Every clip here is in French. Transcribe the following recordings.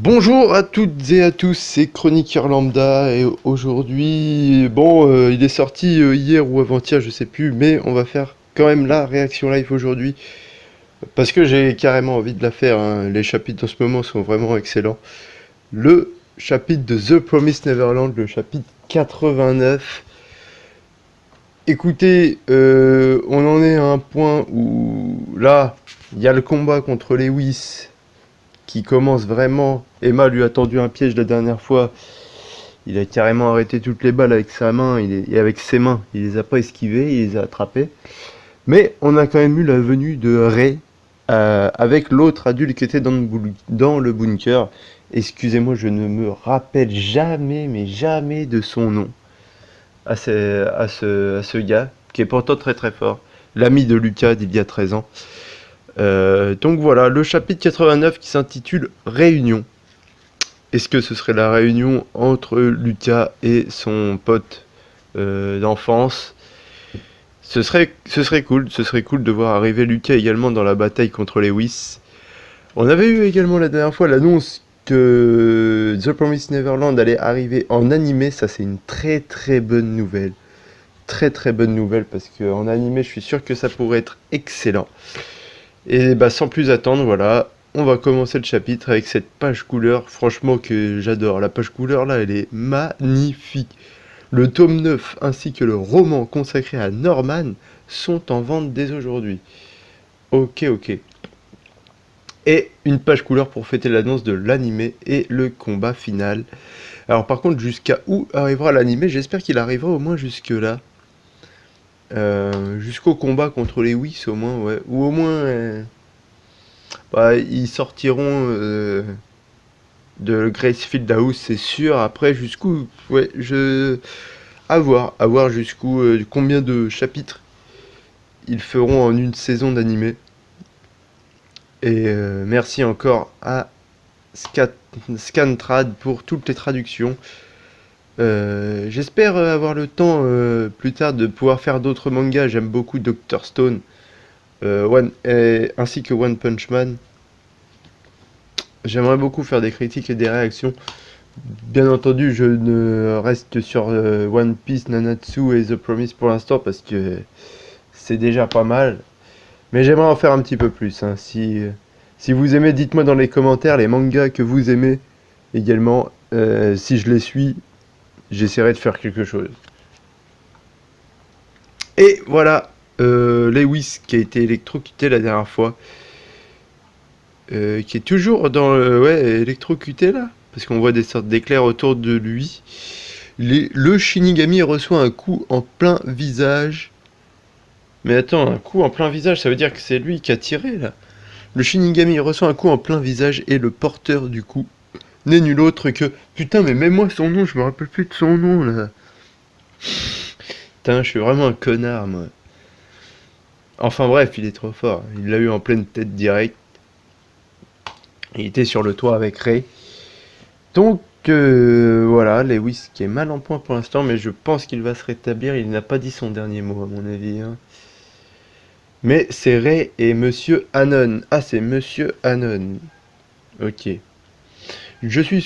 Bonjour à toutes et à tous, c'est Chroniqueur Lambda et aujourd'hui, il est sorti hier ou avant-hier, je sais plus, mais on va faire quand même la réaction live aujourd'hui parce que j'ai carrément envie de la faire, hein. Les chapitres en ce moment sont vraiment excellents. Le chapitre de The Promised Neverland, le chapitre 89. Écoutez, on en est à un point où là, il y a le combat contre Lewis qui commence vraiment. Emma lui a tendu un piège la dernière fois. Il a carrément arrêté toutes les balles avec sa main et avec ses mains. Il les a pas esquivées, il les a attrapées. Mais on a quand même eu la venue de Ray avec l'autre adulte qui était dans le bunker. Excusez-moi, je ne me rappelle jamais, mais jamais de son nom à ce gars, qui est pourtant très très fort. L'ami de Lucas d'il y a 13 ans. Donc voilà, le chapitre 89 qui s'intitule Réunion. Est-ce que ce serait la réunion entre Lucas et son pote d'enfance? Ce serait cool de voir arriver Lucas également dans la bataille contre Lewis. On avait eu également la dernière fois l'annonce que The Promised Neverland allait arriver en animé. Ça, c'est une très très bonne nouvelle. Très très bonne nouvelle parce qu'en animé, je suis sûr que ça pourrait être excellent. Et bah sans plus attendre, voilà, on va commencer le chapitre avec cette page couleur, franchement que j'adore. La page couleur là, elle est magnifique. Le tome 9 ainsi que le roman consacré à Norman sont en vente dès aujourd'hui. Ok, ok. Et une page couleur pour fêter l'annonce de l'animé et le combat final. Alors par contre, jusqu'à où arrivera l'animé? J'espère qu'il arrivera au moins jusque là. Jusqu'au combat contre les Whis au moins, ouais. Ou au moins... ils sortiront de Gracefield House, c'est sûr. Après, jusqu'où? Ouais, à voir jusqu'où, combien de chapitres ils feront en une saison d'animé. Et merci encore à Scantrad pour toutes les traductions. J'espère avoir le temps plus tard de pouvoir faire d'autres mangas. J'aime beaucoup Dr. Stone, ainsi que One Punch Man. J'aimerais beaucoup faire des critiques et des réactions. Bien entendu, je ne reste sur One Piece, Nanatsu et The Promise pour l'instant parce que c'est déjà pas mal. Mais j'aimerais en faire un petit peu plus, hein. Si vous aimez, dites-moi dans les commentaires les mangas que vous aimez également. Si je les suis, j'essaierai de faire quelque chose. Et voilà, Lewis qui a été électrocuté la dernière fois. Qui est toujours dans électrocuté là. Parce qu'on voit des sortes d'éclairs autour de lui. Le Shinigami reçoit un coup en plein visage. Mais attends, un coup en plein visage, ça veut dire que c'est lui qui a tiré là. Le Shinigami reçoit un coup en plein visage et le porteur du coup n'est nul autre que... Putain, mais mets-moi son nom, je me rappelle plus de son nom là. Putain, je suis vraiment un connard moi. Enfin bref, il est trop fort. Il l'a eu en pleine tête direct. Il était sur le toit avec Ray. Donc voilà, Lewis qui est mal en point pour l'instant, mais je pense qu'il va se rétablir. Il n'a pas dit son dernier mot à mon avis, hein. Mais c'est Ray et Monsieur Anon. Ah, c'est Monsieur Anon. Ok. Je suis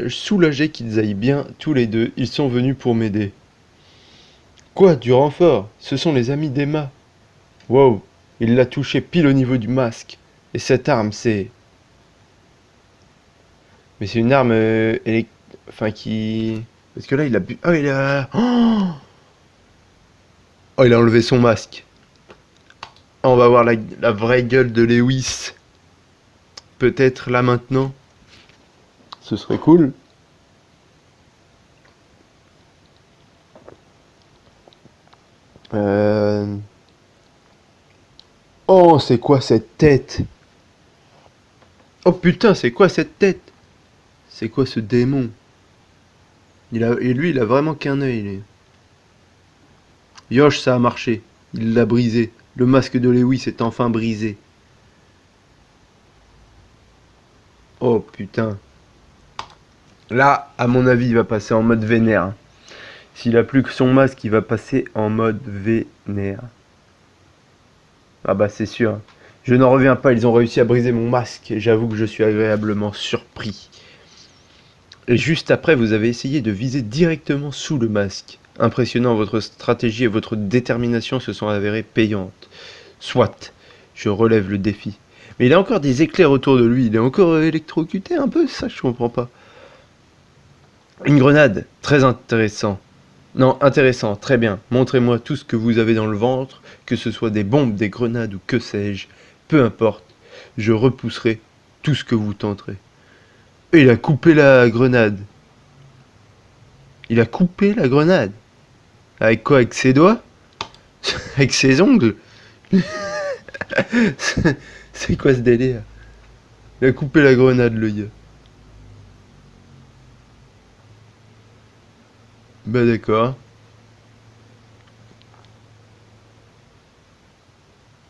soulagé qu'ils aillent bien tous les deux. Ils sont venus pour m'aider. Quoi, du renfort? Ce sont les amis d'Emma. Wow, il l'a touché pile au niveau du masque. Et cette arme, c'est... Mais c'est une arme enfin qui... Parce que là, il a bu... Oh, il a... Oh, il a enlevé son masque. Ah, on va voir la vraie gueule de Lewis. Peut-être là maintenant. Ce serait cool. Oh, c'est quoi cette tête? Oh putain, c'est quoi cette tête? C'est quoi ce démon? Et lui, il a vraiment qu'un œil, lui. Yosh, ça a marché. Il l'a brisé. Le masque de Lewis est enfin brisé. Oh putain. Là, à mon avis, il va passer en mode vénère. S'il a plus que son masque, il va passer en mode vénère. Ah bah c'est sûr. Je n'en reviens pas, ils ont réussi à briser mon masque. J'avoue que je suis agréablement surpris. Et juste après, vous avez essayé de viser directement sous le masque. Impressionnant, votre stratégie et votre détermination se sont avérées payantes. Soit, je relève le défi. Mais il a encore des éclairs autour de lui, il est encore électrocuté un peu, ça je comprends pas. Une grenade, très intéressant. Non, intéressant, très bien. Montrez-moi tout ce que vous avez dans le ventre, que ce soit des bombes, des grenades ou que sais-je. Peu importe, je repousserai tout ce que vous tenterez. Et il a coupé la grenade. Il a coupé la grenade. Avec quoi? Avec ses doigts? Avec ses ongles? C'est quoi ce délire? Il a coupé la grenade, le gars. Bah d'accord.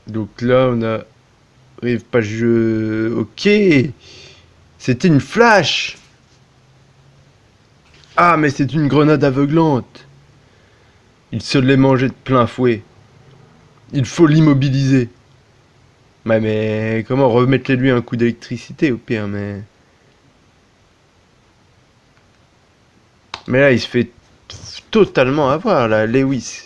Donc là, on arrive pas jeu. Ok. C'était une flash. Ah, mais c'est une grenade aveuglante. Il se l'est mangé de plein fouet. Il faut l'immobiliser. Mais comment remettre lui un coup d'électricité au pire, mais... Mais là, il se fait totalement avoir, là, Lewis.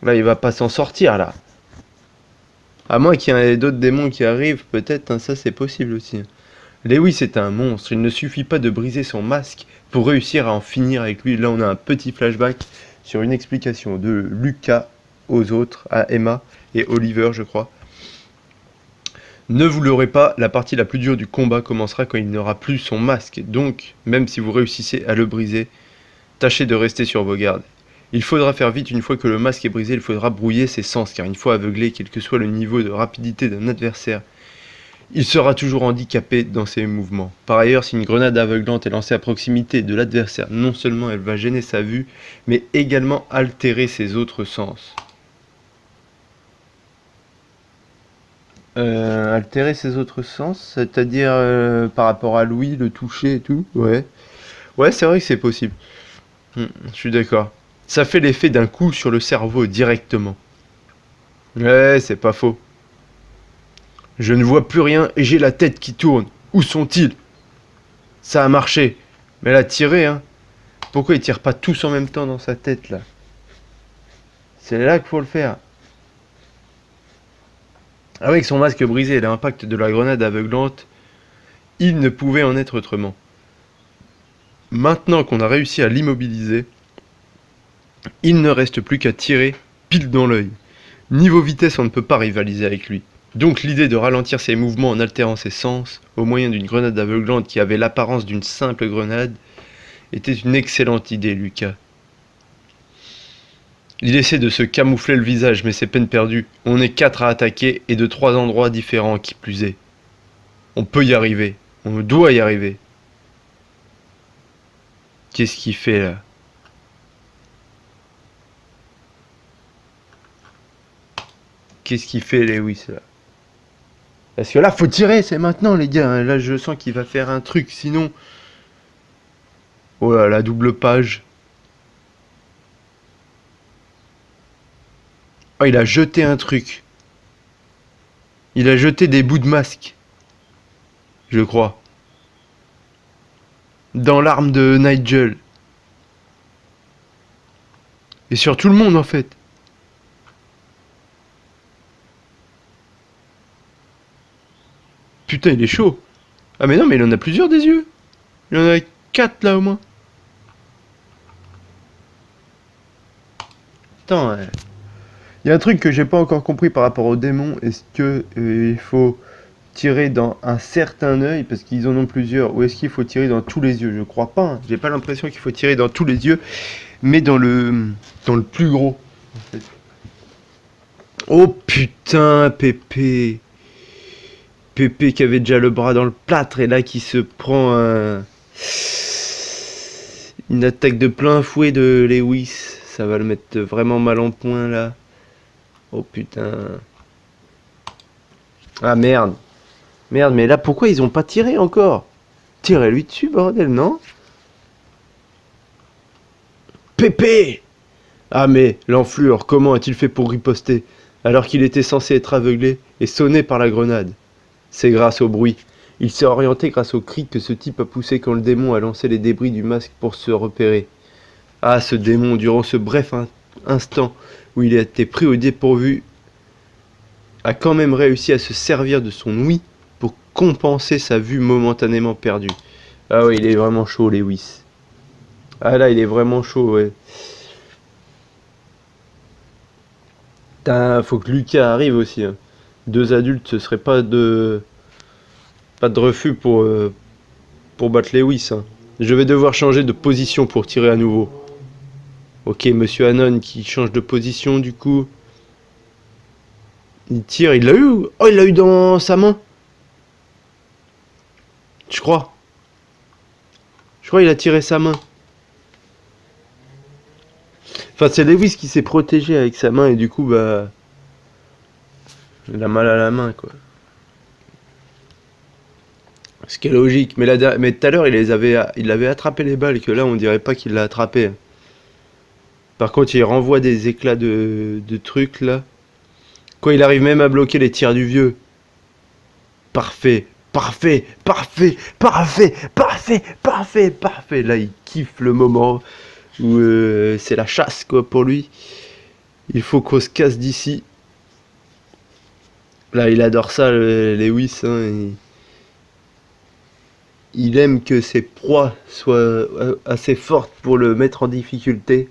Là, il va pas s'en sortir, là. À moins qu'il y ait d'autres démons qui arrivent, peut-être, hein, ça c'est possible aussi. Lewis est un monstre, il ne suffit pas de briser son masque pour réussir à en finir avec lui. Là, on a un petit flashback sur une explication de Lucas aux autres, à Emma et Oliver, je crois. Ne vous leurrez pas, la partie la plus dure du combat commencera quand il n'aura plus son masque. Donc, même si vous réussissez à le briser, tâchez de rester sur vos gardes. Il faudra faire vite, une fois que le masque est brisé, il faudra brouiller ses sens, car une fois aveuglé, quel que soit le niveau de rapidité d'un adversaire, il sera toujours handicapé dans ses mouvements. Par ailleurs, si une grenade aveuglante est lancée à proximité de l'adversaire, non seulement elle va gêner sa vue, mais également altérer ses autres sens. Altérer ses autres sens, c'est-à-dire par rapport à l'ouïe, le toucher et tout. Ouais. Ouais, c'est vrai que c'est possible. Je suis d'accord. Ça fait l'effet d'un coup sur le cerveau directement. Ouais, c'est pas faux. Je ne vois plus rien et j'ai la tête qui tourne. Où sont-ils? Ça a marché. Mais elle a tiré, hein. Pourquoi ils tirent pas tous en même temps dans sa tête, là? C'est là qu'il faut le faire. Avec son masque brisé et l'impact de la grenade aveuglante, il ne pouvait en être autrement. Maintenant qu'on a réussi à l'immobiliser, il ne reste plus qu'à tirer pile dans l'œil. Niveau vitesse, on ne peut pas rivaliser avec lui. Donc l'idée de ralentir ses mouvements en altérant ses sens, au moyen d'une grenade aveuglante qui avait l'apparence d'une simple grenade, était une excellente idée, Lucas. Il essaie de se camoufler le visage, mais c'est peine perdue. On est 4 à attaquer, et de 3 endroits différents qui plus est. On peut y arriver. On doit y arriver. Qu'est-ce qu'il fait là? Qu'est-ce qu'il fait, Lewis là? Parce que là, faut tirer, c'est maintenant, les gars. Là, je sens qu'il va faire un truc, sinon... Oh là, la double page. Oh, il a jeté un truc. Il a jeté des bouts de masque. Je crois. Dans l'arme de Nigel. Et sur tout le monde, en fait. Putain, il est chaud. Ah mais non, mais il en a plusieurs des yeux. Il en a 4 là au moins. Attends, il y a un truc que j'ai pas encore compris par rapport aux démons. Est-ce que il faut tirer dans un certain œil parce qu'ils en ont plusieurs, ou est-ce qu'il faut tirer dans tous les yeux? Je crois pas. Hein. J'ai pas l'impression qu'il faut tirer dans tous les yeux, mais dans le plus gros. En fait. Oh putain, Pépé. Pépé qui avait déjà le bras dans le plâtre et là qui se prend une attaque de plein fouet de Lewis. Ça va le mettre vraiment mal en point là. Oh putain. Ah merde. Merde, mais là pourquoi ils ont pas tiré encore? Tirez-lui dessus, bordel, non? Pépé! Ah mais, l'enflure, comment a-t-il fait pour riposter alors qu'il était censé être aveuglé et sonné par la grenade? C'est grâce au bruit. Il s'est orienté grâce au cri que ce type a poussé quand le démon a lancé les débris du masque pour se repérer. Ah, ce démon, durant ce bref instant où il a été pris au dépourvu, a quand même réussi à se servir de son ouïe pour compenser sa vue momentanément perdue. Ah ouais, il est vraiment chaud, Lewis. Ah là, il est vraiment chaud, ouais. Putain, faut que Lucas arrive aussi. Hein. 2 adultes, ce serait pas de refus pour battre Lewis. Hein. Je vais devoir changer de position pour tirer à nouveau. Ok, Monsieur Anon qui change de position du coup. Il tire, il l'a eu. Oh, il l'a eu dans sa main. Je crois. Je crois qu'il a tiré sa main. Enfin, c'est Lewis qui s'est protégé avec sa main et du coup, bah... il a mal à la main, quoi. Ce qui est logique. Mais tout à l'heure, il avait attrapé les balles, que là, on dirait pas qu'il l'a attrapé. Par contre, il renvoie des éclats de trucs, là. Quoi, il arrive même à bloquer les tirs du vieux. Parfait, parfait, parfait, parfait, parfait, parfait, parfait. Là, il kiffe le moment où c'est la chasse, quoi, pour lui. Il faut qu'on se casse d'ici. Là, il adore ça, Lewis. Hein, il aime que ses proies soient assez fortes pour le mettre en difficulté.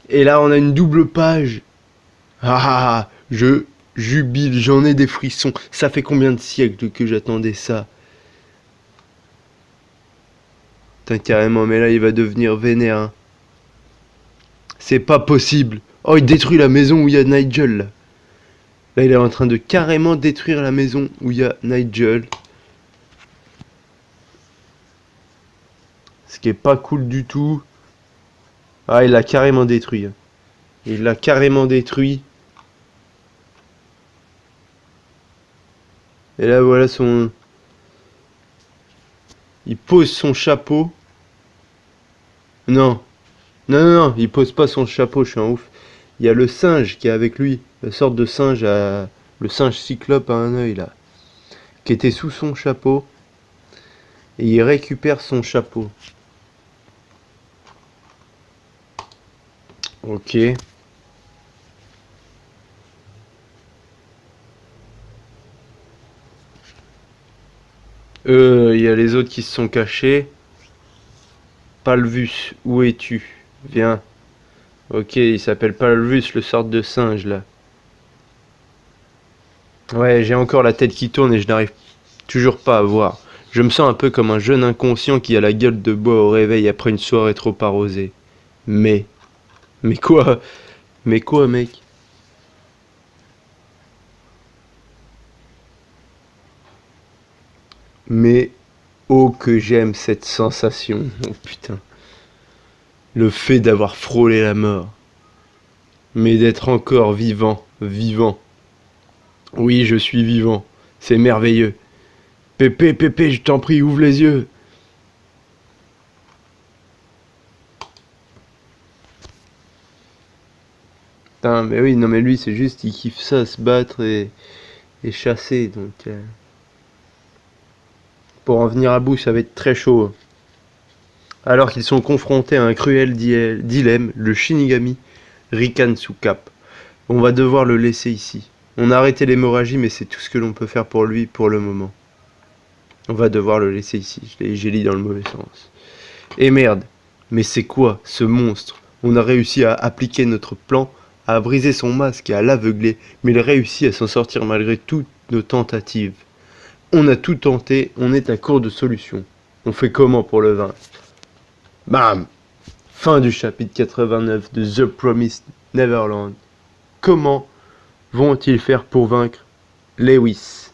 Et là, on a une double page. Ah, je jubile, j'en ai des frissons. Ça fait combien de siècles que j'attendais ça? Putain, carrément, mais là, il va devenir vénère. Hein. C'est pas possible. Oh, il détruit la maison où il y a Nigel, là. Là, il est en train de carrément détruire la maison où il y a Nigel. Ce qui est pas cool du tout. Ah, il l'a carrément détruit. Il l'a carrément détruit. Et là, voilà son... Il pose son chapeau. Non. Non, non, non, il pose pas son chapeau, je suis un ouf. Il y a le singe qui est avec lui. La sorte de singe à... Le singe cyclope à un œil, là. Qui était sous son chapeau. Et il récupère son chapeau. Ok. Il y a les autres qui se sont cachés. Palvus, où es-tu? Viens. Ok, il s'appelle Palvus, le sort de singe, là. Ouais, j'ai encore la tête qui tourne et je n'arrive toujours pas à voir. Je me sens un peu comme un jeune inconscient qui a la gueule de bois au réveil après une soirée trop arrosée. Mais... Mais quoi? Mais quoi, mec? Mais... Oh, que j'aime cette sensation. Oh, putain. Le fait d'avoir frôlé la mort. Mais d'être encore vivant, vivant. Oui, je suis vivant. C'est merveilleux. Pépé, Pépé, je t'en prie, ouvre les yeux. Putain, mais oui, non mais lui, c'est juste, il kiffe ça, se battre et chasser, donc... Pour en venir à bout, ça va être très chaud. Alors qu'ils sont confrontés à un cruel dilemme, le Shinigami ricane sous cap. On va devoir le laisser ici. On a arrêté l'hémorragie, mais c'est tout ce que l'on peut faire pour lui pour le moment. On va devoir le laisser ici. J'ai lu dans le mauvais sens. Et merde, mais c'est quoi ce monstre? On a réussi à appliquer notre plan, à briser son masque et à l'aveugler, mais il réussit à s'en sortir malgré toutes nos tentatives. On a tout tenté, on est à court de solutions. On fait comment pour le vaincre? Bam! Fin du chapitre 89 de The Promised Neverland. Comment vont-ils faire pour vaincre Lewis?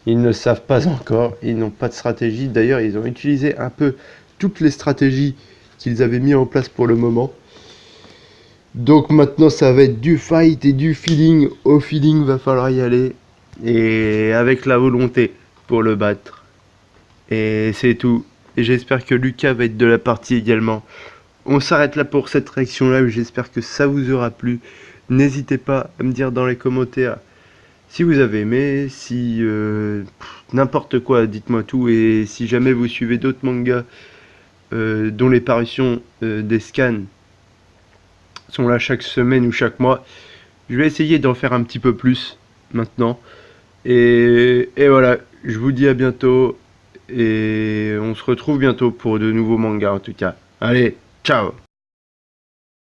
Ils ne savent pas encore, ils n'ont pas de stratégie. D'ailleurs, ils ont utilisé un peu toutes les stratégies qu'ils avaient mis en place pour le moment. Donc maintenant, ça va être du fight et du feeling. Au feeling, va falloir y aller. Et avec la volonté pour le battre. Et c'est tout. Et j'espère que Lucas va être de la partie également. On s'arrête là pour cette réaction là. J'espère que ça vous aura plu. N'hésitez pas à me dire dans les commentaires Si vous avez aimé, si n'importe quoi, dites-moi tout. Et si jamais vous suivez d'autres mangas dont les parutions des scans sont là chaque semaine ou chaque mois, je vais essayer d'en faire un petit peu plus maintenant. Et voilà, je vous dis à bientôt. Et on se retrouve bientôt pour de nouveaux mangas en tout cas. Allez, ciao!